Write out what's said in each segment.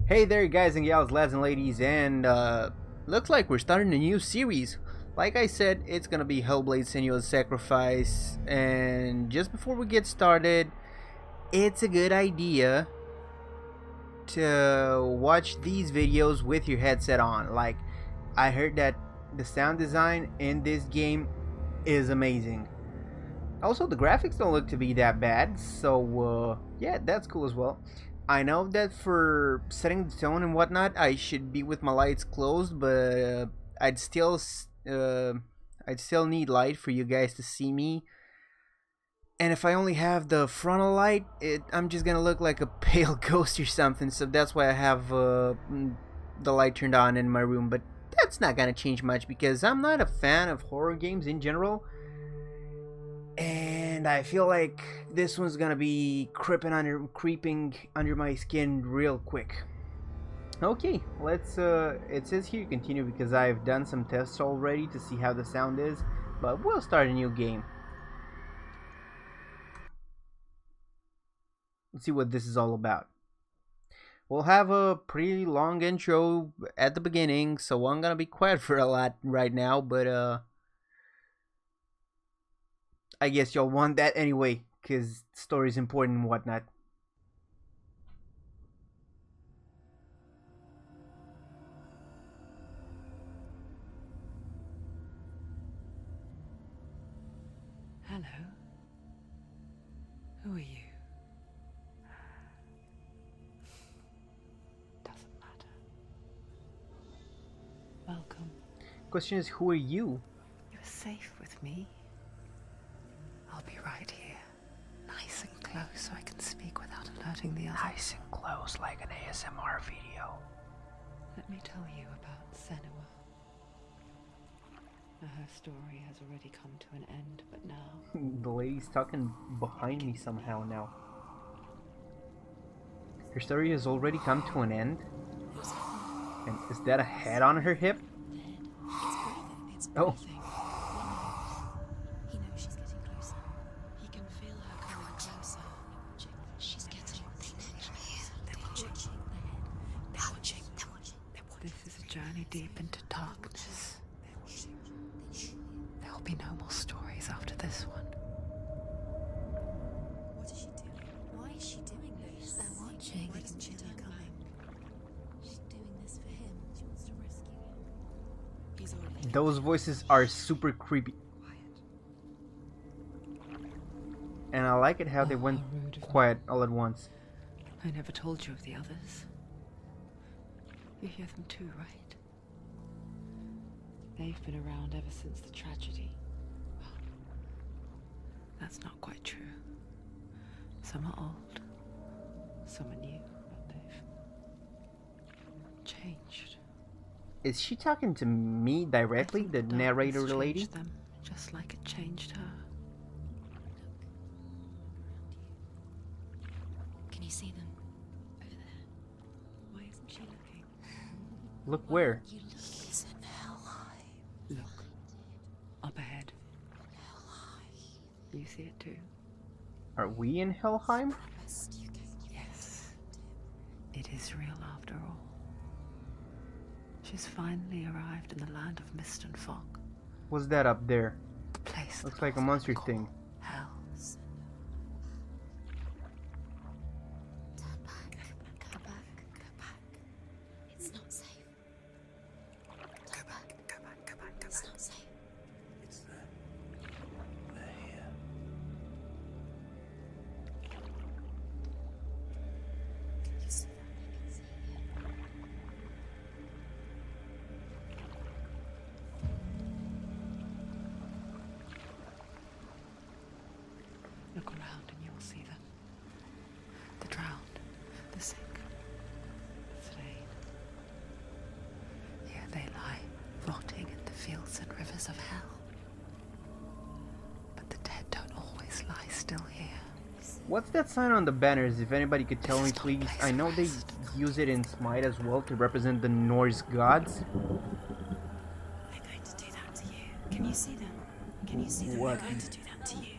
Hey there guys and gals, lads and ladies, and looks like we're starting a new series. Like I said, it's gonna be Hellblade Senua's Sacrifice, and just before we get started, it's a good idea to watch these videos with your headset on. Like, I heard that the sound design in this game is amazing. Also, the graphics don't look to be that bad, so yeah, that's cool as well. I know that for setting the tone and whatnot, I should be with my lights closed, but I'd still, uh, I'd still need light for you guys to see me. And if I only have the frontal light, I'm just gonna look like a pale ghost or something. So that's why I have the light turned on in my room. But that's not gonna change much because I'm not a fan of horror games in general. And I feel like this one's gonna be creeping under my skin real quick. Okay, let's it says here continue because I've done some tests already to see how the sound is, but we'll start a new game. Let's see what this is all about. We'll have a pretty long intro at the beginning, so I'm gonna be quiet for a lot right now, but I guess y'all want that anyway, because story's important and whatnot. Hello. Who are you? Doesn't matter. Welcome. Question is, who are you? You're safe with me. I'll be right here. Nice and close so I can speak without alerting the others. Nice and close, like an ASMR video. Let me tell you about Senua. Her story has already come to an end, but now... The lady's talking behind me somehow now. Her story has already come to an end? And is that a head on her hip? Oh. He knows she's getting closer. He can feel her coming closer. She's getting closer. They're watching. They're watching. They're watching. This is a journey deep into darkness. There'll be no more stories after this one. What is she doing? Why is she doing this? They're watching. They can feel her coming. She's doing this for him. She wants to rescue him. He's already. Those voices are super creepy. And I like it how they went quiet all at once. I never told you of the others. You hear them too, right? They've been around ever since the tragedy. Well, that's not quite true. Some are old, some are new, but they've changed. Is she talking to me directly, the narrator darkness lady? changed them, just like it changed her. Can you see them? Over there. Why isn't she looking? Look where? You look. It's in Hellheim. Look, up ahead. Hellheim. You see it too? Are we in Hellheim? Promised you can. Yes. It is real after all. She's finally arrived in the land of mist and fog. What's that up there? The place Looks that like a most monster call thing. Hell. Turn back. Go back. Go back. It's not safe. Go back. Go back. Go back. Go back. It's not safe. It's them. They're here. You see that? I can see it. Look around and you'll see them. The drowned, the sick, the slain. Here they lie, rotting in the fields and rivers of hell. But the dead don't always lie still here. What's that sign on the banners, if anybody could tell me please? I know they use it in Smite as well to represent the Norse gods. They're going to do that to you. Can you see them? Can you see them? What? They're going to do that to you.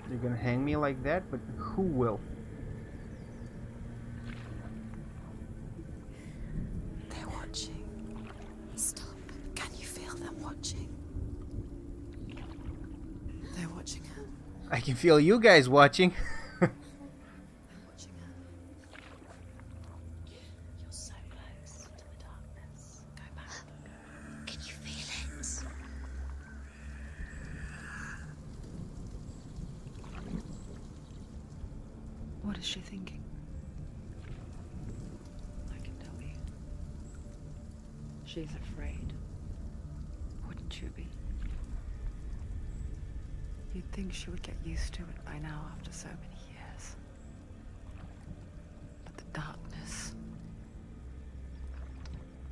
They're gonna hang me like that, but who will? I can feel you guys watching. I'm watching her. You're so close to the darkness. Go back. Can you feel it? What is she thinking? I can tell you. She's afraid. Wouldn't you be? You'd think she would get used to it by now after so many years. But the darkness,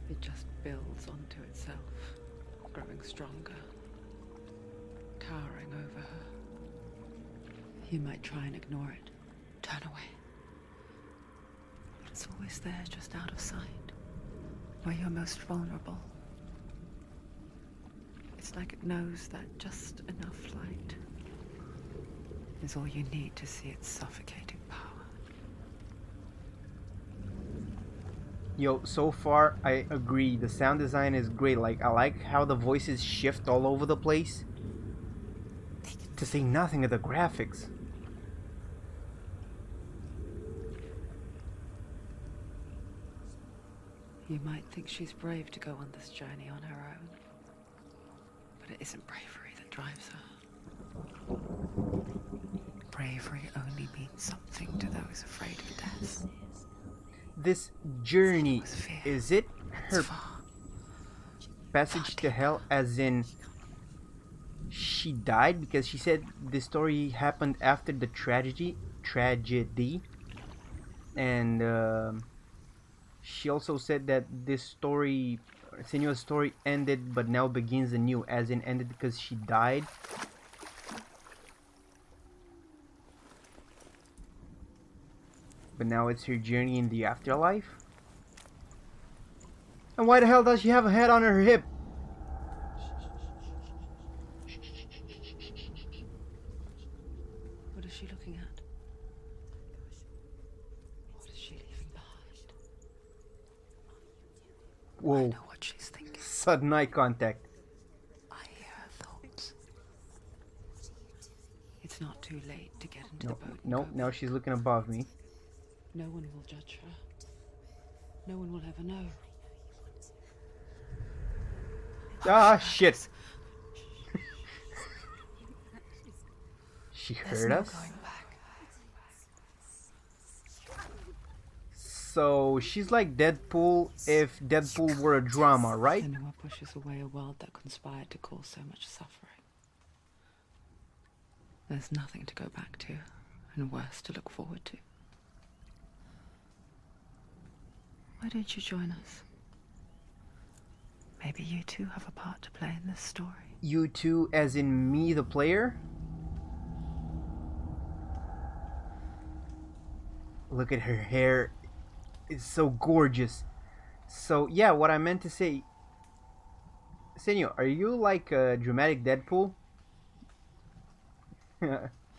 it just builds onto itself, growing stronger, towering over her. You might try and ignore it, turn away. But it's always there, just out of sight, where you're most vulnerable. It's like it knows that just enough light is all you need to see its suffocating power. Yo, so far I agree. The sound design is great. Like, I like how the voices shift all over the place. To say nothing of the graphics. You might think she's brave to go on this journey on her own, but it isn't bravery that drives her. Bravery only means something to those afraid of death. This journey, Was fear. is it It's her far. passage to hell, as in she died? Because she said this story happened after the tragedy, and she also said that this story, Senua's story, ended but now begins anew, as in ended because she died. But now it's her journey in the afterlife. And why the hell does she have a head on her hip? What is she looking at? What is she leaving behind? I Whoa, know what she's thinking. sudden eye contact. I hear her thoughts. It's not too late to get into No, the boat. and no, go. now she's looking above me. No one will judge her. No one will ever know. Ah, shit. She There's heard no us? going back. So she's like Deadpool if Deadpool were a drama, right? Senua pushes away a world that conspired to cause so much suffering. There's nothing to go back to, and worse to look forward to. Why don't you join us? Maybe you too have a part to play in this story. You two, as in me, the player? Look at her hair. It's so gorgeous. So, yeah, what I meant to say... Senua, are you like a dramatic Deadpool?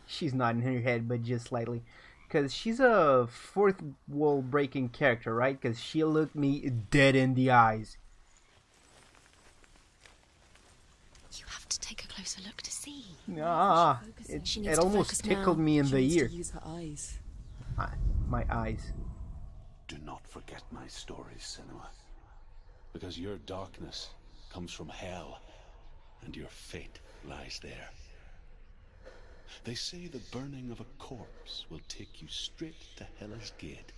She's nodding her head, but just slightly. Because she's a fourth wall breaking character, right? Because she looked me dead in the eyes. You have to take a closer look to see. Ah, She it needs to almost focus tickled now. me in She the needs ear. to use her eyes. My eyes. Do not forget my stories, Senua. Because your darkness comes from hell, and your fate lies there. They say the burning of a corpse will take you straight to Hela's gate,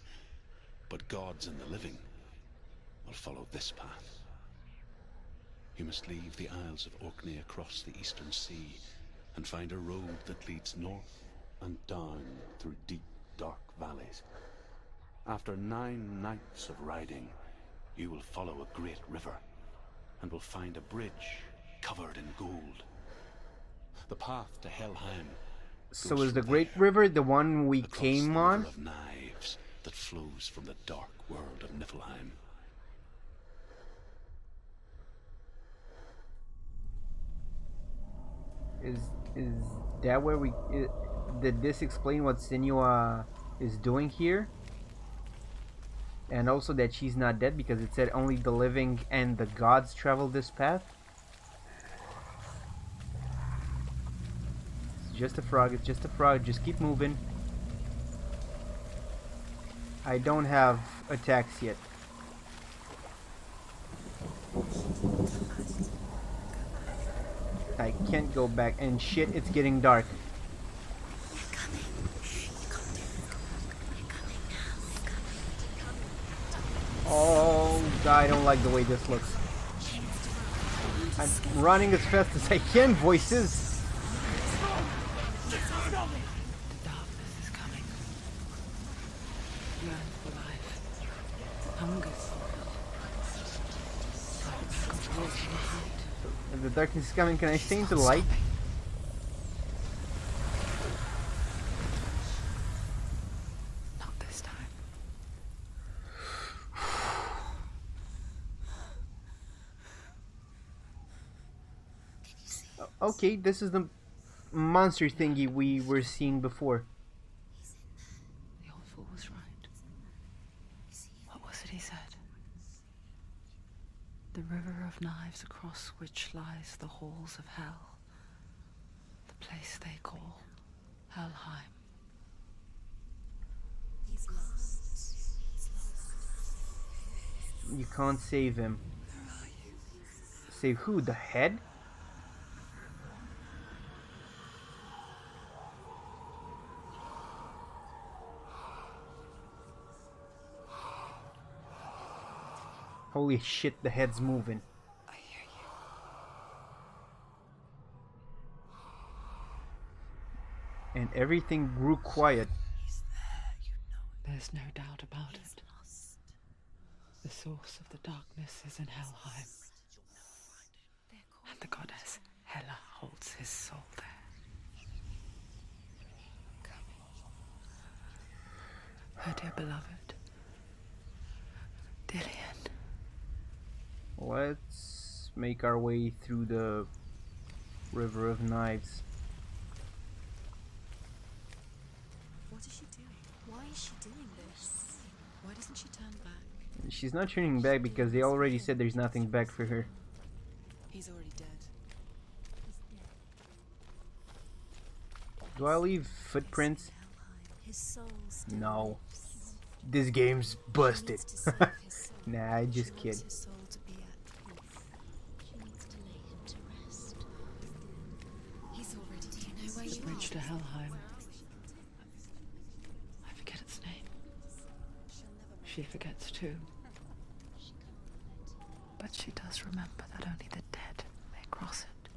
but gods and the living will follow this path. You must leave the Isles of Orkney across the eastern sea and find a road that leads north and down through deep, dark valleys. After 9 nights of riding, you will follow a great river and will find a bridge covered in gold. The path to Helheim. So goes is the from Great there, River the one we across came the on? river of knives that flows from the dark world of Niflheim. Is that where we... did this explain what Senua is doing here? And also that she's not dead, because it said only the living and the gods travel this path? It's just a frog. It's just a frog. Just keep moving. I don't have attacks yet. I can't go back. And shit, it's getting dark. Oh, I don't like the way this looks. I'm running as fast as I can, voices. The darkness is coming. Yearn for life. Hungers. If the darkness is coming, can I stay into the light? Not this time. Okay, this is the monster thingy we were seeing before. The old fool was right. What was it he said? The river of knives across which lies the halls of hell. The place they call Helheim. He's lost. He's lost. You can't save him. Save who? The head? Holy shit, the head's moving. I hear you. And everything grew quiet. He's there, you know it. There's no doubt about it. The source of the darkness is in Helheim. And the goddess Hela holds his soul there. Her dear beloved, Dillian. Let's make our way through the river of knives. What is she doing? Why is she doing this? Why doesn't she turn back? She's not turning back because they already said there's nothing back for her. He's already dead. Do I leave footprints? His soul still No. lives. This game's busted. She needs to save his soul. Nah, I just She kid. wants his soul to be at peace. She needs to lay him to rest. He's already dead. Do you know where The you bridge to are? Helheim. I forget its name. She forgets too. But she does remember that only the dead may cross it.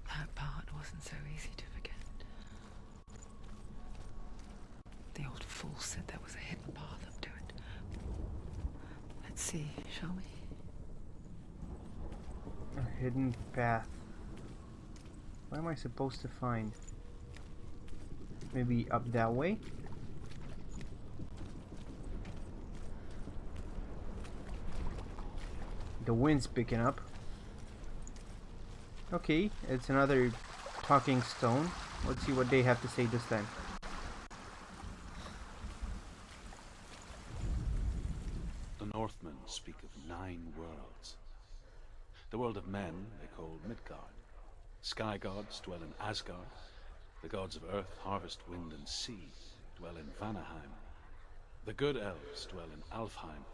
That part wasn't so easy to forget. The old fool said there was a hidden path up to it. Let's see, shall we? A hidden path. What am I supposed to find? Maybe up that way? The wind's picking up. Okay, it's another talking stone. Let's see what they have to say this time. The Northmen speak of 9 worlds. The world of men they call Midgard. Sky gods dwell in Asgard. The gods of earth, harvest, wind, and sea dwell in Vanaheim. The good elves dwell in Alfheim.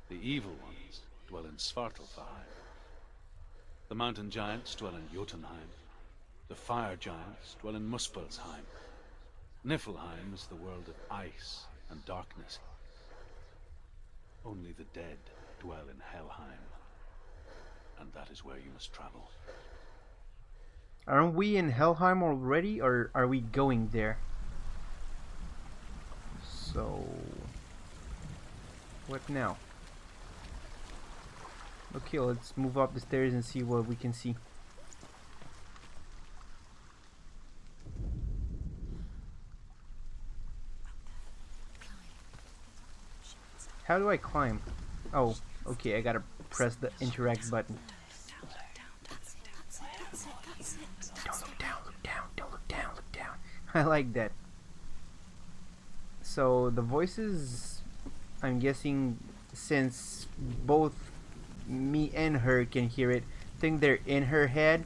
The evil ones dwell in Svartalfheim. The mountain giants dwell in Jotunheim. The fire giants dwell in Muspelheim. Niflheim is the world of ice and darkness. Only the dead dwell in Helheim. And that is where you must travel. Aren't we in Helheim already, or are we going there? So... what now? Okay, let's move up the stairs and see what we can see. How do I climb? Oh, okay, I gotta press the interact button. Don't look down, look down, don't look down, look down. I like that. So the voices, I'm guessing, since both me and her can hear it, think they're in her head.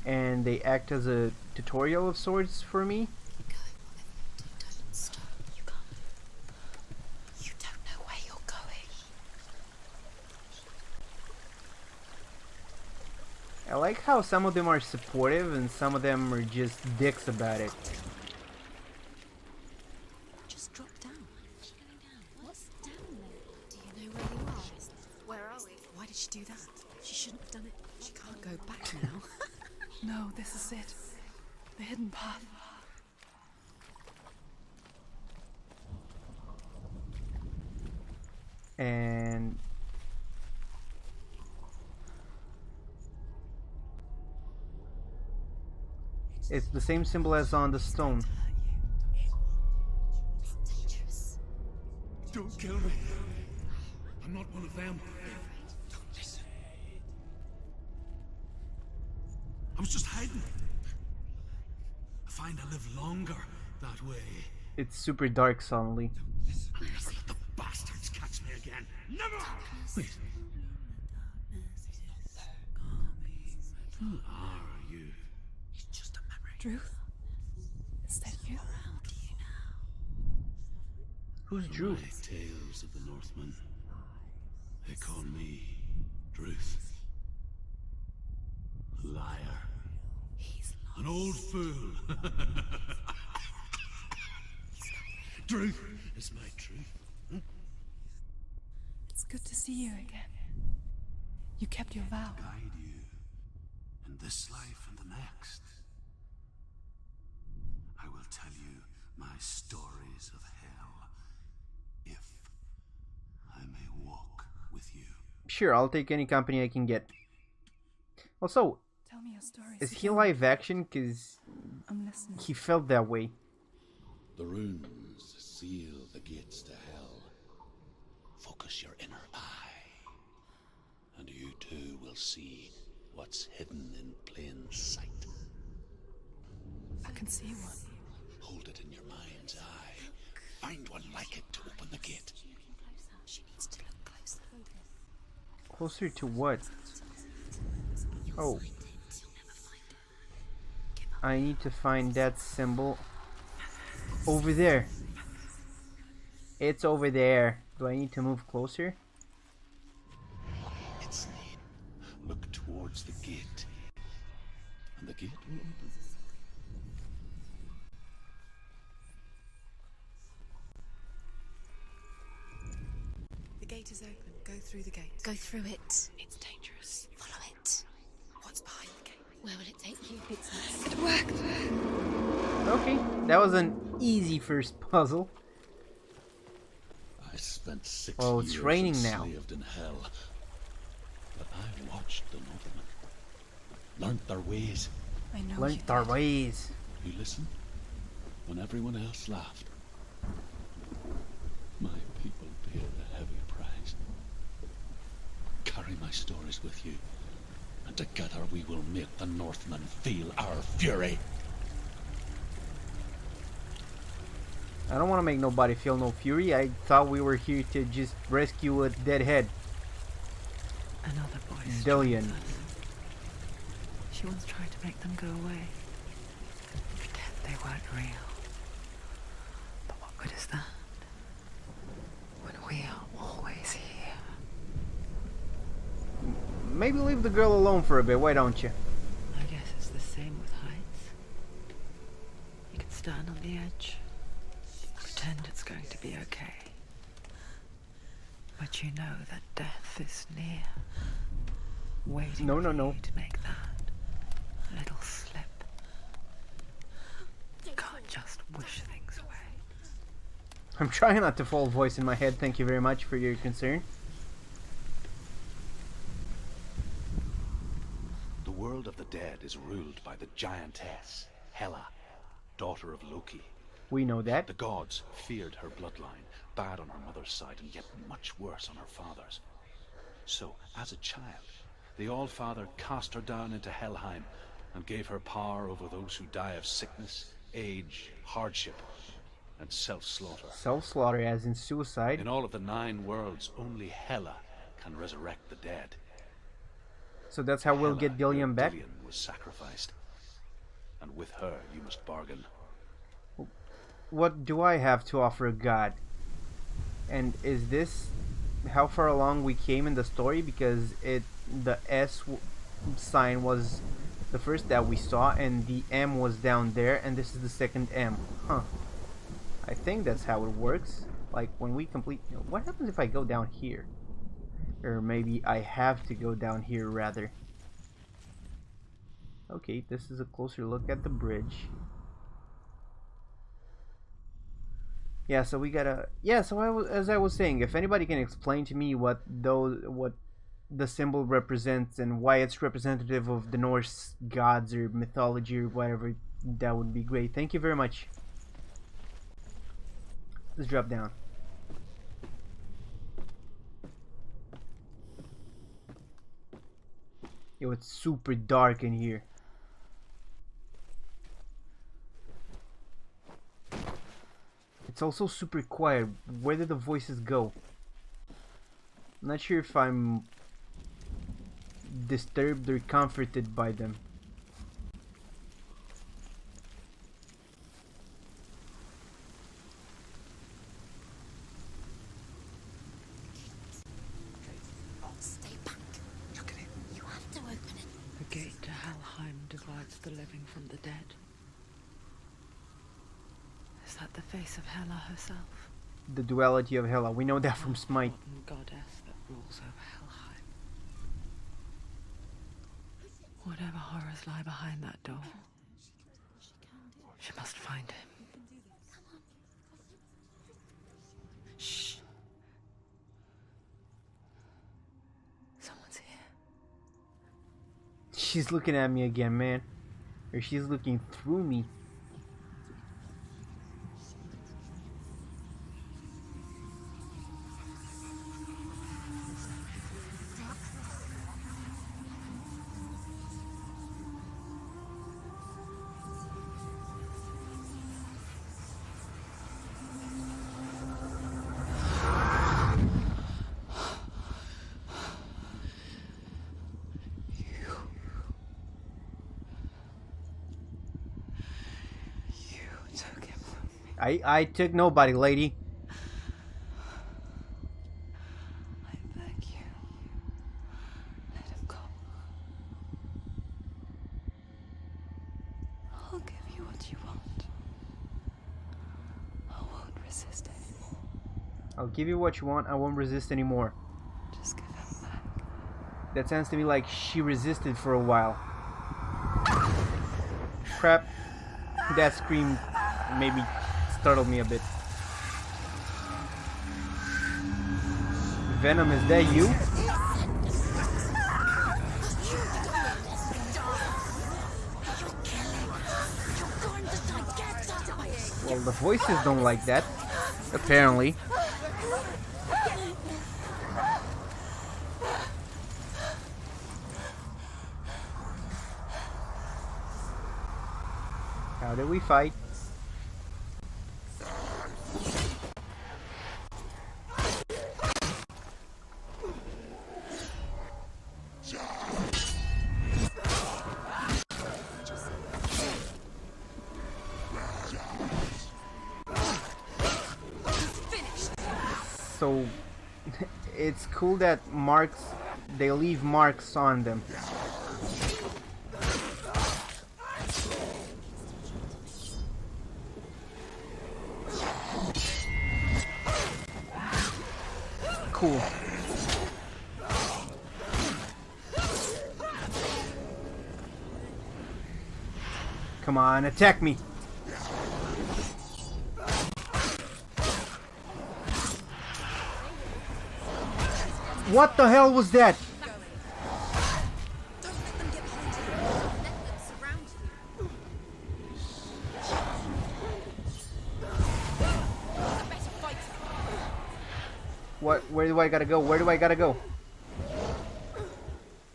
and they act as a tutorial of sorts for me. Go, whatever you do, don't stop. You can't. You don't know where you're going. I like how some of them are supportive and some of them are just dicks about it. Just drop down. Where's she going down? What's down there? Do you know where you are? Where are we? Why did she do that? She shouldn't have done it. She can't go back now. No, this is it. The hidden path. And it's the same symbol as on the stone. It's dangerous. Don't kill me. I'm not one of them. Don't listen. I was just hiding. I find I live longer that way. It's super dark suddenly. Never let the bastards catch me again. Never! Wait. Who are you? It's just a memory. Drew? Is that you? Who's Drew? My tales of the Northmen. They call me Druth. A liar. An old fool. Druth is my truth. It's good to see you again. You kept your vow. Guide you in this life and the next. I will tell you my stories of hell, if I may walk with you. Sure, I'll take any company I can get. Also, Tell me your stories. is he again. live action? Cause I'm listening. he felt that way. The runes seal the gates to hell. Focus your inner eye, and you too will see what's hidden in plain sight. I can see one. Hold it in your mind's eye. Find one like it to open the gate. She needs to look closer. Closer to what? Oh, You'll never find it. Give up. I need to find that symbol. Over there. It's over there. Do I need to move closer? It's neat. Look towards the gate, and the gate will open. The gate is open. Go through the gate. Go through it. It's dangerous. Follow it. What's behind the gate? Where will it take you? It worked. Okay, that was an easy first puzzle. I spent 6 Oh, years it's raining now. enslaved in hell, but I watched the Northmen, learnt their ways. I know you Learnt our did. ways. You listened when everyone else laughed. My people paid a heavy price. Carry my stories with you, and together we will make the Northmen feel our fury. I don't want to make nobody feel no fury. I thought we were here to just rescue a dead head. Another voice. Dillion. joins us. She once tried to make them go away. Pretend they weren't real. But what good is that? When we are always here. Maybe leave the girl alone for a bit, why don't you? I guess it's the same with heights. You can stand on the edge. Pretend it's going to be okay. But you know that death is near. Waiting No, for no, no. you to make that little slip. You can't just wish things away. I'm trying not to fall voice in my head, thank you very much for your concern. The world of the dead is ruled by the giantess, Hela, daughter of Loki. We know that. The gods feared her bloodline, bad on her mother's side and yet much worse on her father's. So, as a child, the All-Father cast her down into Helheim and gave her power over those who die of sickness, age, hardship, and self-slaughter. Self-slaughter as in suicide. In all of the 9 worlds, only Hela can resurrect the dead. So that's how we'll Hela get Dillion heard back? Dillion was was sacrificed. And with her, you must bargain. What do I have to offer God? And is this how far along we came in the story? Because the sign was the first that we saw, and the M was down there, and this is the second M. Huh. I think that's how it works. Like when we complete... What happens if I go down here? Or maybe I have to go down here rather. Okay, this is a closer look at the bridge. Yeah, so we gotta... Yeah, so as I was saying, if anybody can explain to me what the symbol represents and why it's representative of the Norse gods or mythology or whatever, that would be great. Thank you very much. Let's drop down. Yo, it's super dark in here. It's also super quiet. Where did the voices go? I'm not sure if I'm disturbed or comforted by them. Stay back. Look at it. You have to open it. The gate to Helheim divides the living from the dead. Is that the face of Hela herself? The duality of Hela. We know that from Smite. The goddess that rules over Helheim. Whatever horrors lie behind that door, she must find him. Shh. Someone's here. She's looking at me again, man. Or she's looking through me. I took nobody, lady. I beg you. Let him go. I'll give you what you want. I won't resist anymore. I'll give you what you want. I won't resist anymore. Just give him back. That sounds to me like she resisted for a while. Crap. That scream maybe startled me a bit. Venom, is that you? Well, the voices don't like that, apparently. How do we fight? So it's cool that they leave marks on them. Cool. Come on, attack me. What the hell was that? Don't let them get behind you. Let them surround you. The better fighter. What? Where do I gotta go? Where do I gotta go?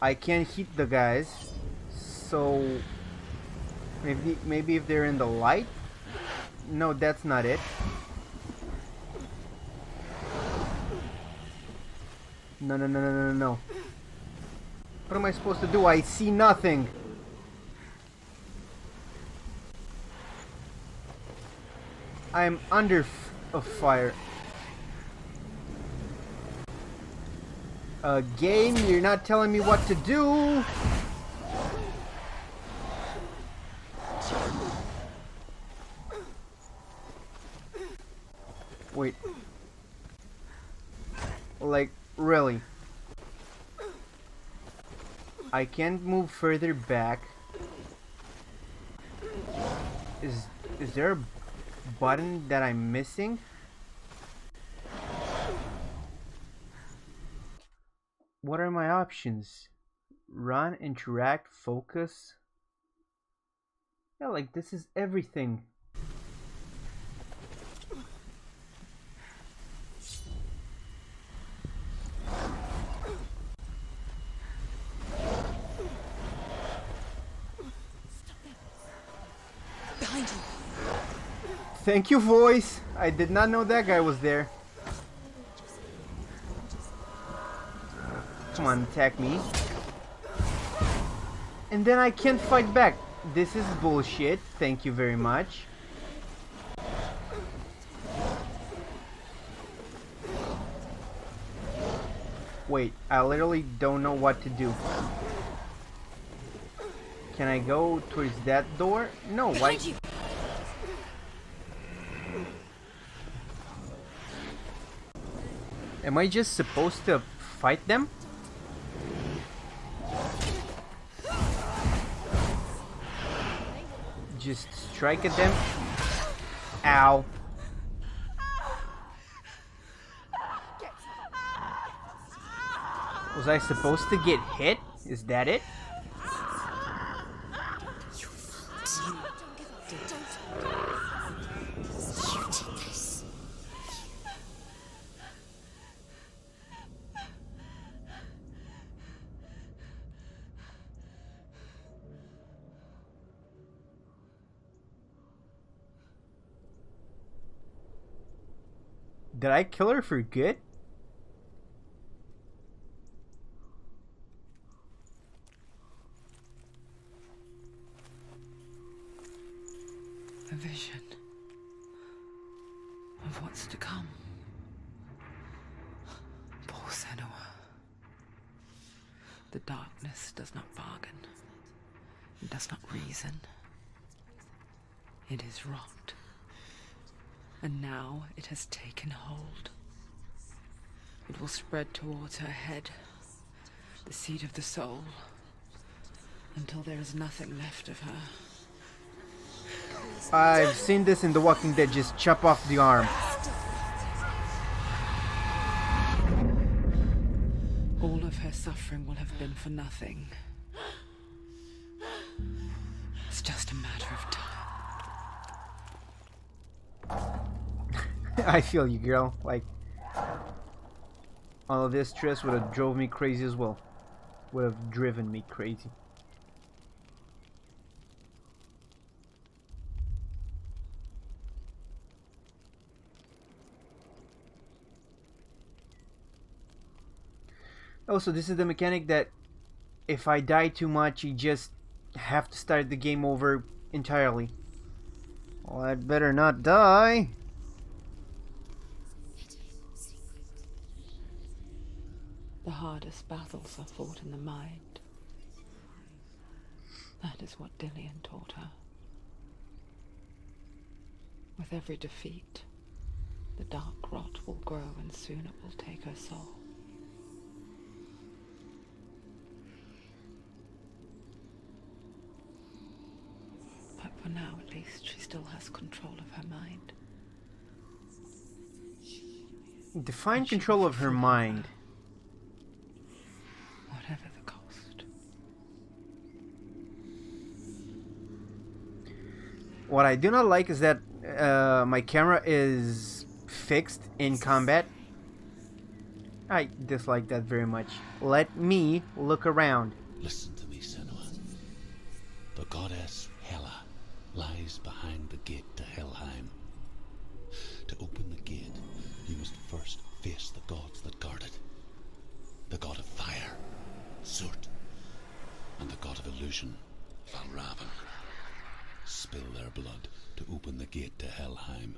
I can't hit the guys, so maybe if they're in the light. No, that's not it. No. What am I supposed to do? I see nothing. I'm under a fire. Game, you're not telling me what to do. Wait. Like, really? I can't move further back. Is there a button that I'm missing? What are my options? Run, interact, focus. Yeah, like this is everything. Behind you. Thank you, voice. I did not know that guy was there. Come on, attack me. And then I can't fight back. This is bullshit. Thank you very much. Wait, I literally don't know what to do. Can I go towards that door? No, why? Am I just supposed to fight them? Just strike at them? Ow. Was I supposed to get hit? Is that it? Did I kill her for good? A vision of what's to come. Poor Senua. The darkness does not bargain. It does not reason. It is rot. And now it has taken hold. It will spread towards her head, the seat of the soul, until there is nothing left of her. I've seen this in The Walking Dead. Just chop off the arm. All of her suffering will have been for nothing. It's just a matter of time. I feel you, girl. Like, all of this stress would have drove me crazy as well. Would have driven me crazy. Also, this is the mechanic that if I die too much, you just have to start the game over entirely. Well, I'd better not die. The hardest battles are fought in the mind. That is what Dillian taught her. With every defeat, the dark rot will grow and soon it will take her soul. But for now, at least, she still has control of her mind. Define control of her mind. Whatever the cost. What I do not like is that my camera is fixed in combat. I dislike that very much. Let me look around. Listen to me, Senua. The goddess Hela lies behind the gate to Helheim. To open the gate, you must first face the gods that guard it. The god of fire, Surt, and the god of illusion, Valravan. Spill their blood to open the gate to Helheim,